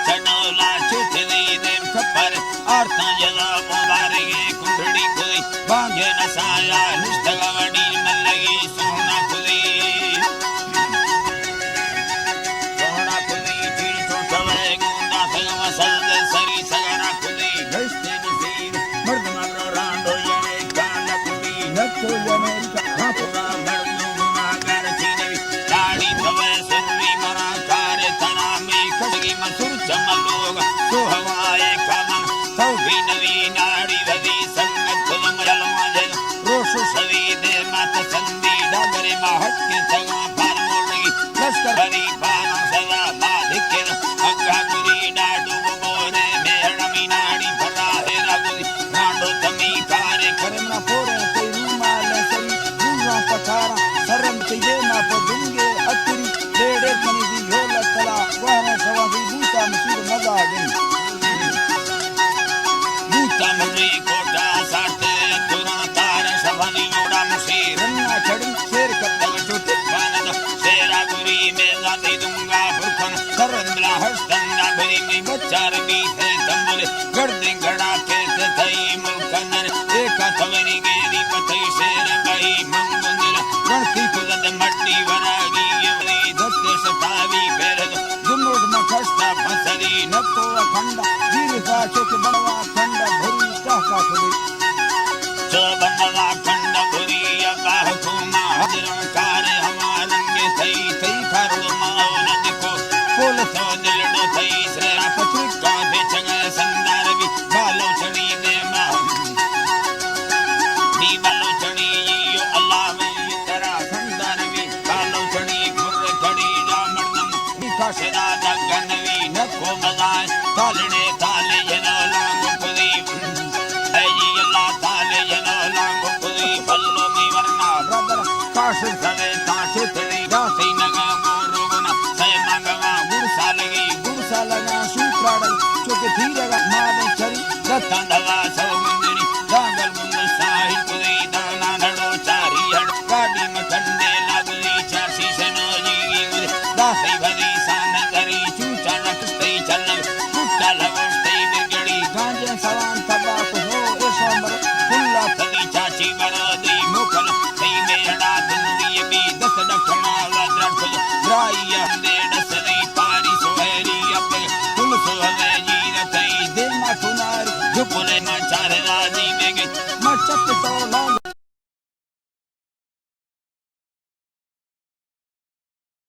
चडोला चुथली देव छपर आर्ता जला मुबारगे कुंडड़ी कोई बांगे नसाया निष्ठगवड़ी मल्लगी सोना खुली चील चोटवे गुंदा सगवा सल्द सरी सगरा खुली गस्ते नसीब मर्द मगरो रांडो यने कान खुली नक्को यने हापुरा मर्दो गुनागार चीनवी दाढ़ी थवे सुनवी मरा कारे तनामी खड़गी मसूर चमलोग तो हवाए कामन सौभी नवी नाड़ी वदी संगत खुलम जलवाजल रोशु सवी दे मात संदी डागरे माहट के तगा पार मोड़गी लश्कर हरी पाना सदा बाधिकेन अग्गा गुरी डाडू बोरे मेहणमी नाड़ी फरा है रगुदी रांडो तमी कारे करमना पोरे ते रूमाल सरी रूमा पठारा सरम ते मा पदुंगे अतरी डेडे मनी दी होला तला वाना सवादी बूता मसूर मजा गई बूता मरी कोटा साटे अतुरा तार सभनी ओड़ा मुसीर रन्ना छड़ी शेर कत्तल चोटे पानद शेरा गुरी मेजा दे दूंगा भुखन करंदला हस्तंदा भरी में बचार भी थे तंबुले गर्दे गड़ा के थई मुल्कनर एका थवरी गेरी पथई शेर भाई मंगुंदला रणती खुद मट्टी वरागी यवरी दत्ते सतावी फेरद दुमुड मखस्ता फसरी नक्को अखंड वीर का चोक बनवा खंड भरी कहका खुली चो बनवा खंड भरी का हुकुमा हजरन कारे हमारंगे थई थई खरद माओ न देखो पोल सो दिलडो थई श्रेरा पत्रिका बेचंग संदार भी बालो छड़ी दे मा दी बालो छड़ी यो अल्लाह में तेरा संदार भी बालो छड़ी गुर खड़ी जा मर्दम निका सदा जगनवी नको मजाए तालने